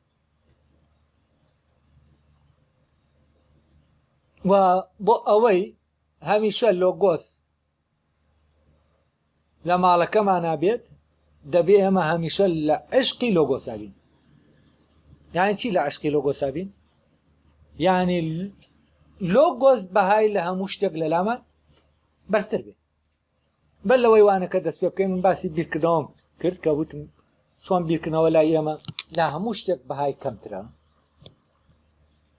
و بۆ ئەوەی هەمیشە لۆگۆس لە ماڵەکەمان نابێت دەبێ ئێمە هەمیشە لە عشقی لۆگۆسابین یانی چی لە عشقی لۆگۆسابین یعنی لۆگۆس بەهای لە هەموو شتێک لە لامان بەرزتر بێت بەر لەوەی وانەکە دەست پێ بکەین من باسی بیرکردنەوەم کرد کە وتم چۆن بیرکردنەوە لای ئێمە لە هەموو شتێک بەهای کەمترە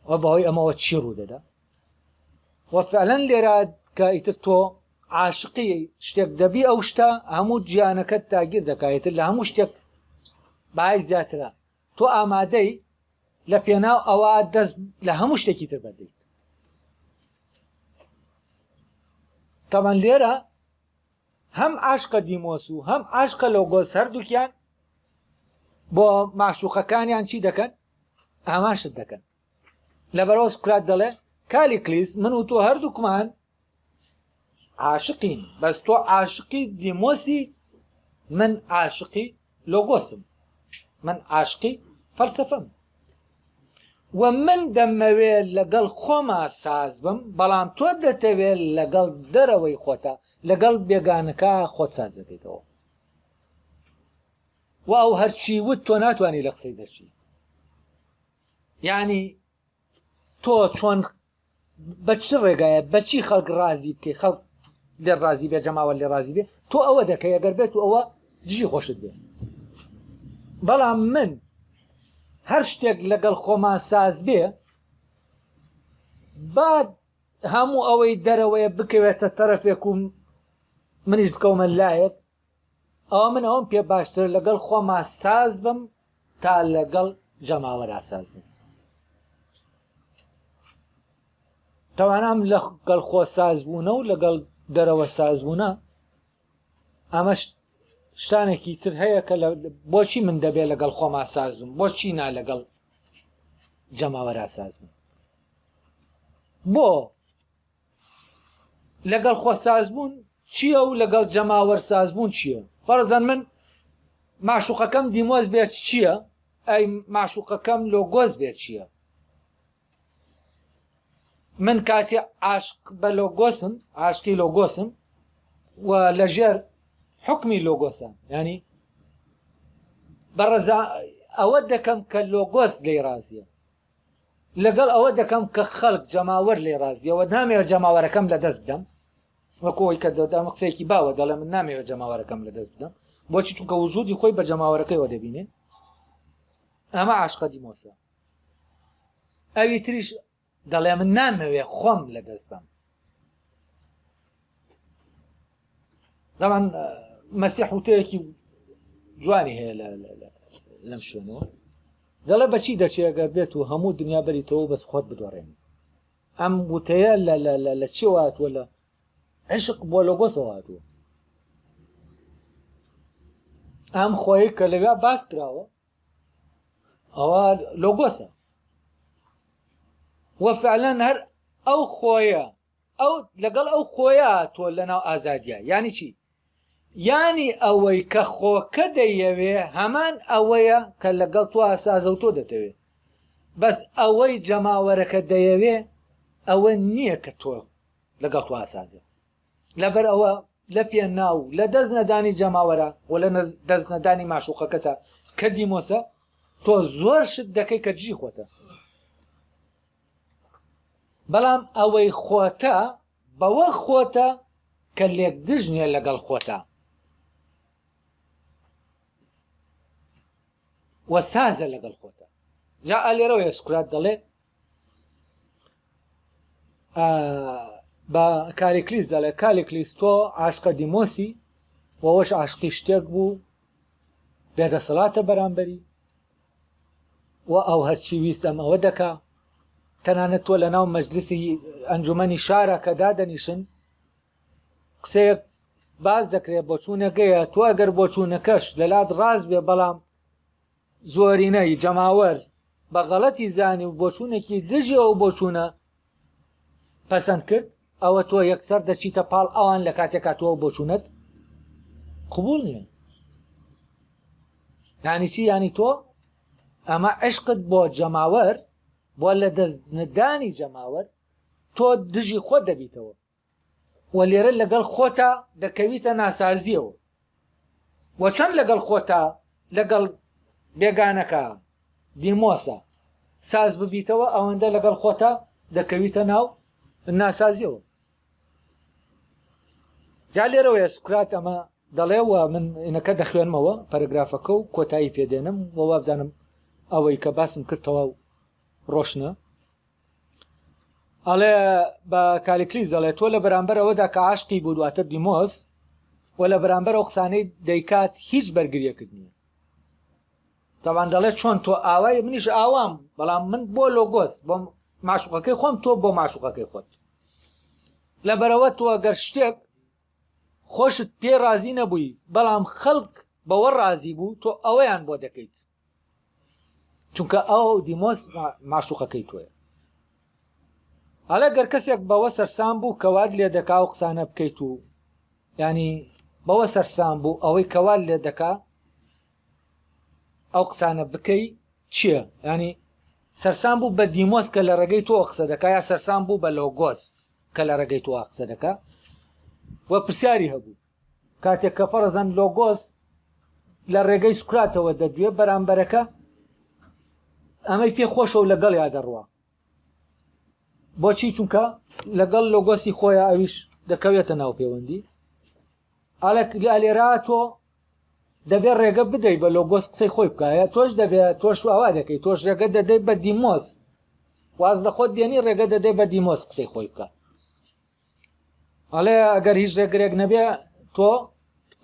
و بەهۆی ئەمەوە چی ڕوودەدا و فعلەن لێرە کە ئیتر تۆ عاشقی شتێک دەبی ئەو شتە هەموو گیانەکەت داگیر دەکایێتر لە هەموو شتێک بەهای زیاترە تۆ ئامادەی لە پێناو ئەوە دەست لە هەموو شتێکی تر بەردەیت تەمان لێرە هەم عاشقە دیمۆس و هەم عاشقە لۆگۆس هەردووکیان بۆ معشوقەکانیان چی دەکەن ئاماشت دەکەن لەبەرەوە سوکرات دەڵێ کالیکلیس من و تۆ هەردووکمان عاشقین بەس تۆ عاشقی دیمۆسی من عاشقی لۆگۆسم، من عاشقی فەلسەفەم، و من دەمەوێت لەگەڵ خۆما ساز بم، بەڵام تۆ دەتەوێت لەگەڵ دەرەوەی خۆتە لەگەڵ بێگانەکە خۆت ساز دەکەیتەوە، و ئەو هەرچی وت تۆ ناتوانانی لە قسەی دەرچی. یعنی تۆ چۆن بە چ ڕێگایە بەچی خەڵک ڕازی بکەی، خەڵک لێ ڕازی بێ، جەماوە لێ ڕازی بێ، تۆ ئەوە دەکەی ئەگەر بێت و ئەوە دژی خۆشت بێ. بەڵام من هەر شتێک لەگەڵ خۆمان ساز بێ، با هەموو ئەوەی دەرەوەیە بکەوێتە تەرەفێک و منیش بکەومە لایەک، ئەوە من ئەوم پێ باشتر لەگەڵ خۆما ساز بم تا لەگەڵ جەماوەرا ساز بم. تەوانام لەگەڵ خۆ سازبوونە و لەگەڵ دەرەوە سازبوونە ئەمە شتانێکی تر هەیە کە بۆچی من دەبێت لەگەڵ خۆما ساز بم، بۆچی نا لەگەڵ جەماوەرا ساز بم. بۆ لەگەڵ خۆ سازبوون چییە و لەگەڵ جەماوەر سازبوون چییە؟ فەرزەن من ماشوقەکەم دیمۆز بێت چییە؟ ئەی ماشوقەکەم لۆگۆز بێت چییە؟ من کاتی عاشق بە لۆگۆسم، عاشقی لۆگۆسم، و لەژێر حکمی لۆگۆسە، ینی بەڕێزا ئەوە دەکەم کە لۆگۆس لێی رازیە، لەگەڵ ئەوە دەکەم کە خەڵک جەماوەر لێ رازیەوە، نامەوێت جەماوەرەکەم لەدەست بدەم، وەکۆی کە دەدەم قسەیەکی باوە دەڵێ من نامەوێت جەماوەرەکەم لەدەست بدەم، بۆچی؟ چونکە وجودی خۆی بە جەماوەرەکەیەوە دەبینێ. ئەمە عاشقە دیمۆسە. ئەوی تریش دەڵێ من نامەوێت خۆم لەدەست بم. دەمان مەسیح وتەیەکی جوانی هەیە لەم شوێنەوە، دەڵێ بەچی دەچێت ئەگەر بێت و هەموو دنیا بەریتەوە بەس خۆت بدۆڕێنی. ئەم وتەیە لە چێوە هاتووە؟ لە عشق بۆ لۆگۆسەوە هاتووە. ئەم خۆی کە لەوێ باس کراوە ئەوە لۆگۆسە، وە فعلەن هەر ئەو خۆیە، ئەو لەگەڵ ئەو خۆیە تۆ لەناو ئازادیە. یانی چی؟ یانی ئەوەی کە خۆکە دەیەوێ هەمان ئەوەیە کە لەگەڵ تۆ ئاسازە و تۆ دەتەوێت، بەس ئەوەی جەماوەرەکە دەیەوێ ئەوە نییە کە تۆ لەگەڵ تۆ ئاسازە. لەبەر ئەوە لە پێ ناو لە دەست نەدانی جەماوەرە و لە دەست نەدانی ماشوقەکەتە کە دیمۆسە، تۆ زۆر شت دەکەی کە دژی خۆتە. بەڵام ئەوەی خۆتە بەوە خۆتە کە لێک دژنیە لەگەڵ خۆتە، وە سازە لەگەڵ خۆتە. جا ئەلێرەوەی سکرات دەڵێ بە کالیکلیس دەڵێ کالیکلیس تۆ عاشقە دیمۆسی، وەوەش عاشقی شتێک بوو بێدەسەڵاتە بەرامبەری، و ئەو هەرچی ویستەم ئەوە دەکا. تەنانەت تۆ لە ناو مەجلیسی ئەنجومەنی شارە کە دادەنیشن قسەیەک باز دەکرێت بۆ چوونەکەیە، تۆ ئەگەر بۆ چوونەکەش لەلات ڕاست بێ، بەڵام زۆرینەی جەماوەر بە غەڵەتی زانی و بۆ چوونێکی دژی ئەو بۆ چوونە پەسەند کرد، ئەوە تۆ یەکسەر دەچیتە پاڵ ئەوان لە کاتێکا تۆ بۆ چوونەت قبول نییە. یانی چی؟ یانی تۆ ئەمە عشقت بۆ جەماوەر، بۆ لە دەستنەدانی جەماوەر تۆ دژی خۆت دەبیتەوە، و لێرە لەگەڵ خۆتە دەکەویتە ناسازیەوە. وە چەند لەگەڵ خۆتە لەگەڵ بێگانەکە دیمۆسە ساز ببیتەوە، ئەوەندە لەگەڵ خۆتە دەکەویتە ناو ناسازیەوە. جا لێرەوەیە سکرات ئەمە دەڵێەوە، من ئینەکە دەخوێنمەوە پەرەگرافەکە و کۆتایی پێدێنم و وابزانم ئەوەی کە باسم کردەوە و ڕۆشنە. ئەڵێ بە کالیکلیس دەڵێت تۆ لە بەرامبەر ئەوەدا کە عاشقی بوو دواتر دیمۆس، و لە بەرامبەر ئەو قسانەی دەیکات هیچ بەرگریەکرد نییە. تەوان دەڵێت چۆن تۆ ئاوای منیش ئاوام، بەڵام من بۆ لۆگۆس بۆ ماشوقەکەی خۆم، تۆ بۆ ماشوقەکەی خۆت. لەبەرەوە تۆ ئەگەر شتێک خۆشت پێ رازی نەبووی بەڵام خەڵک بەوە رازی بوو، تۆ ئەوەیان بۆ دەکەیت، چونکە ئەو دیمۆس ماشوقەکەی تۆیە. هەڵە گەر کەسێک بەوە سەرسام بوو کەوات لێ دەکا و قسانە بکەیت و ینی بەوە سەرسام بوو ئەوەی کەوال لێ دەکا ئەو قسانە بکەی چییە؟ ینی سەرسام بوو بە دیمۆس کە لە ڕێگەی تۆ قسە دەکا یا سەرسام بوو بە لۆگۆس کە لە ڕێگەی تۆ قسە دەکا وە پرسیاری هەبوو کاتێک کە فەرەزەن لۆگۆس لە ڕێگەی سوکراتەوە دەدوێ بەرامبەرەکە ئەمەی پێ خۆشە و لەگەڵ یا دەڕوە بۆچی چونکە لەگەڵ لۆگۆسی خۆیان ئەویش دەکەوێتە ناو پەیوەندی ئالێرا تۆ دەبێت ڕێگە بدەیت بە لۆگۆس قسەی خۆی بکایە تۆش دەبێت تۆش ئاوا دەکەی تۆش ڕێگە دەدەیت بە دیمۆس واز لە خۆت دێنی ڕێگە دەدەیت بە دیمۆس قسەی خۆی بکە ئەڵێ ئەگەر هیچ ڕێگرێک نەبێ تۆ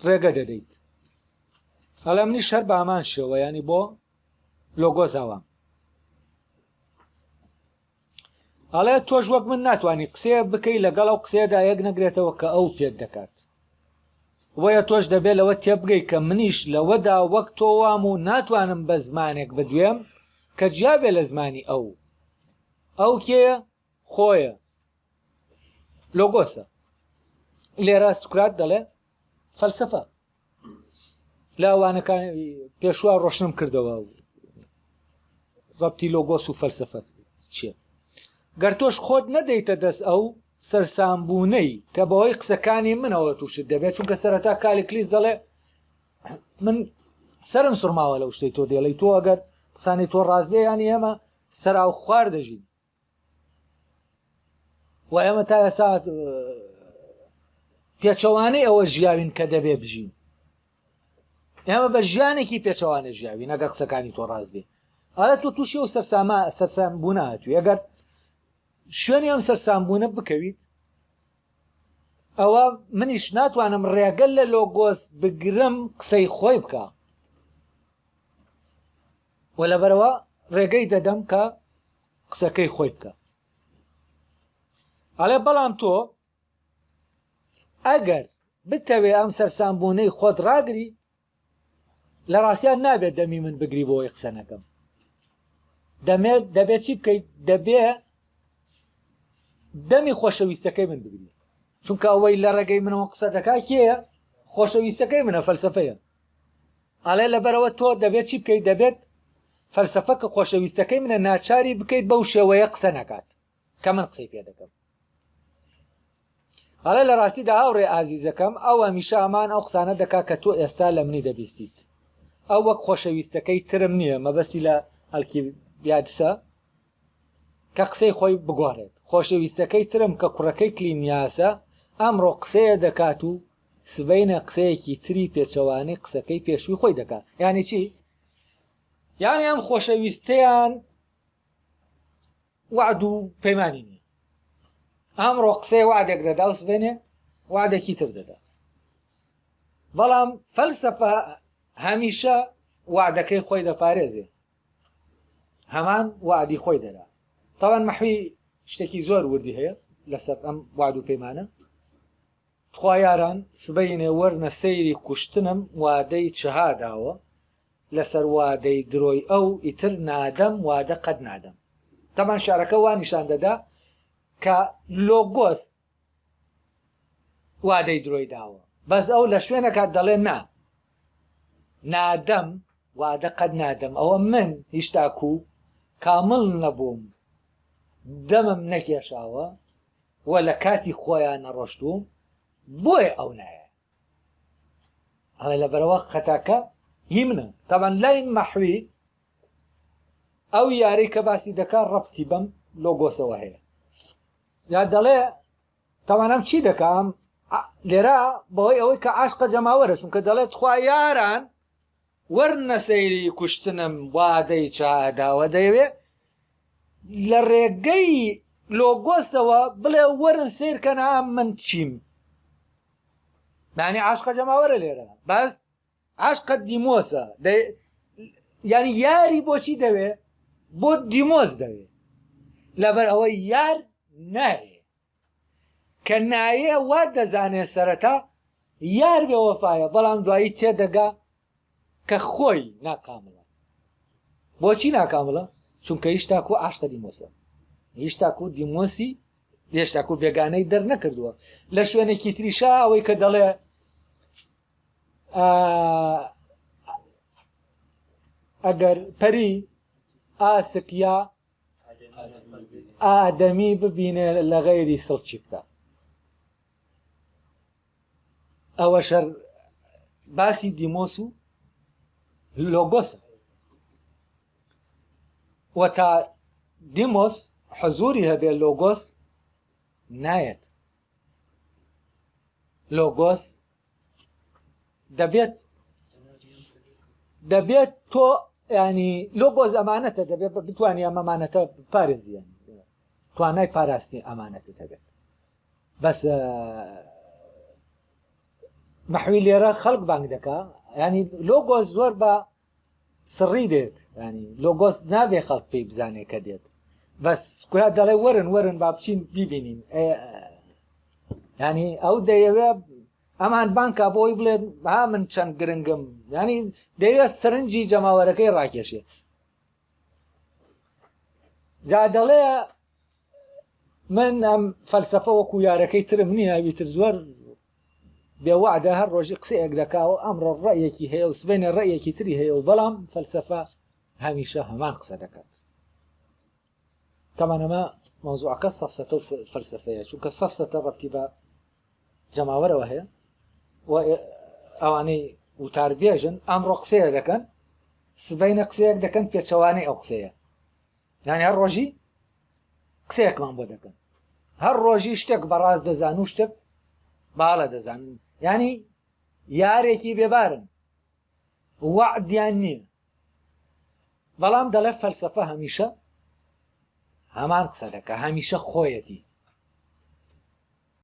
ڕێگە دەدەیت ئەڵێ منی شەر بە ئامان شێوە ینی بۆ لۆگۆس ئاوام ئەڵێ تۆش وەک من ناتوانانی قسەیە بکەی لەگەڵ ئەو قسەیەدا یەک نەگرێتەوە کە ئەو پێت دەکات وەیە تۆش دەبێت لەوە تێبگەی کە منیش لەوەدا وەک تۆ وام و ناتوانم بە زمانێک بدوێم کە جیابێ لە زمانی ئەو کێیە خۆیە لۆگۆسە لێرە سوکرات دەڵێ فەلسەفە لە ئەوانەکان پێشوا ڕۆشنم کردەوە ڕەبتی لۆگۆس و فەلسەفە چییە گەر تۆش خۆت نەدەیتە دەست ئەو سەرسامبوونەی کە بەهۆی قسەکانی منەوە تووشت دەبێت چونکە سەرەتا کالێکلیس دەڵێ من سرم سوڕماوە لەو شتەی تۆ دێڵی تۆ ئەگەر قسانی تۆ ڕاستبێ ینی ئێمە سەراو خوار دەژین و ئێمە تا ئێستا پێچەوانەی ئەوە ژیاوین کە دەبێ بژین ئێمە بە ژیانێکی پێچەوانە ژیاوین ئەگەر قسەکانی تۆ ڕاست بێ ئالە تۆ تووشی و سەرسامبوونە هاتووی ئەگەر شوێنی ئەم سەرسامبوونە بکەویت ئەوە منیش ناتوانم ڕێگەل لە لۆگۆس بگرم قسەی خۆی بکە و لەبەرەوە ڕێگەی دەدەم کە قسەکەی خۆی بکە ئەڵێ بەڵام تۆ ئەگەر بتەوێ ئەم سەرسامبوونەی خۆت ڕاگری لە ڕاستیان نابێت دەمی من بگری بۆی قسە نەکەم دەبێت چی بکەیت دەبێ دەمی خۆشەویستەکەی من بگری چونکە ئەوەی لە ڕێگەی منەوە قسە دەکا کێیە خۆشەویستەکەی منە فەلسەفەیە ئاڵێ لەبەرەوە تۆ دەبێت چی بکەیت دەبێت فەلسەفە کە خۆشەویستەکەی منە ناچاری بکەیت بەو شێوەیە قسە نەکات کە من قسەی پێ دەکەم ئاڵێ لە ڕاستیدا هاوڕێ ئازیزەکەم ئەو هەمیشە ئەمان ئەو قسانە دەکا کە تۆ ئێستا لە منی دەبیستیت ئەو وەک خۆشەویستەکەی ترم نییە مەبەستی لە ئەلکیبیادسە کە قسەی خۆی بگۆڕێت خۆشەویستەکەی ترم کە کوڕەکەی کلینیاسە ئەمڕۆ قسەیە دەکات و سبەینە قسەیەکی تری پێچەوانەی قسەکەی پێشووی خۆی دەکات یعنی چی؟ یعنی ئەم خۆشەویستەیان وعد و پەیمانی نییە ئەمڕۆ قسەی وعدێک دەدا و سبەینێ وعدێکی تر دەدا بەڵام فەلسەفە هەمیشە وعدەکەی خۆی دەپارێزێ هەمان وعدی خۆی دەدا تاوان مەحوی شتێکی زۆر وردی هەیە لەسەر ئەم وعد و پەیمانە خوا یاران سبەینێ وەرنە سەیری کوشتنم وادەی چها داوە لەسەر وادەی درۆی ئەو ئیتر نادەم وادە قەت نادەم تەمان شارەکە وا نیشان دەدا کە لۆگۆس وادەی درۆی داوە بەس ئەو لە شوێنەکات دەڵێ نادەم وادە قەت نادەم ئەوە من هیچ تاکو کامڵ نەبووم دەمم نەکێشاوە و لە کاتی خۆیان نەڕۆشتوم بۆیە ئەو نایە ئەڵێ لەبەرەوە خەتاکە هی منە تاوان لای مەحوی ئەو یارەی کە باسی دەکات ڕەبتی بەم لۆگۆسەوە هەیە یا دەڵێ تاوانم چی دەکەم لێرە بەهۆی ئەوەی کە عاشقە جەماوەرە چونکە دەڵێت خوا یاران وەرنە سەیری کوشتنم وادەی چاداوە دەیەوێ لە ڕێگەی لۆگۆسەوە بڵێ وەرن سیرکەنا من چیم معنی عاشقە جەماوەرە لێرە باز عاشقە دیمۆسە ینی یاری بۆچی دەوێ بۆ دیمۆس دەوێ لەبەر ئەوەی یار نایە کە نایە وا دەزانێ سەرەتا یار بێ وەفایە بەڵام دوایی تێدەگا کە خۆی ناکامڵە بۆچی ناکامڵە چونکە هیچ تاکو عاشقە دیمۆسە هیچ تاکو دیمۆسی هێشتاکو بێگانەی دەرنەکردووە لە شوێنێکی تریشا ئەوەی کە دەڵێ ئەگەر پەری ئاسک یا ئادەمی ببینێ لە غەیری سڵکی بکە، ئەوە شەر باسی دیمۆس و لۆگۆسە. و تا دیمۆس حەزوری هەبێت لۆگۆس نایەت. لۆگۆس دەبێت تۆ ینی لۆگۆز ئەمانەتە دەبێت بتوانانی ئەمەمانەتە پارێزیان توانای پاراستی ئەمانەتت هەبێت. بەس مەحوی لێرە خەڵک بانگ دەکا، ینی لۆگۆز زۆر بە سڕی دێت، ینی لۆگۆس نابێ خەڵک پێی بزانێ کە دێت، بەس کویا دەڵێ وەرن با بچین بیبینین. ینی ئەو دەیەوێت ئەمان بانکە بۆی بڵێت ها من چەند گرنگم، ینی دەیوێت سەرنجی جەماوەرەکەی ڕاکێشێ. جا دەڵێ من ئەم فەلسەفە وەکو یارەکەی ترم نییە، ئەویتر زۆر بێوەعدە هەر ڕۆژی قسەیەک دەکاوە ئەمڕۆ ڕەیەکی هەیە و سبەینە ڕەیەکی تری هەیە و بەڵام فەلسەفە هەمیشە هەمان قسە دەکات. تەمەنەمە مۆزوعەکە سەفسەتە و فەلسەفەیە، چونکە سەفسەتە ڕەبتی بە جەماوەرەوە هەیە و ئەوانەی وتاربێژن ئەمڕۆ قسەیە دەکەن، سبەینە قسەیەک دەکەن پێچەوانەی ئەو قسەیە، یانی هەر ڕۆژی قسەیەکمان بۆ دەکەن، هەر ڕۆژی شتێک بەڕاست دەزان و شتێک باڵە دەزانن، ینی یارێکی بێبارن وەعدیان نییە. بەڵام دەڵێ فەلسەفە هەمیشە هەمان قسە دەکە، هەمیشە خۆیەتی.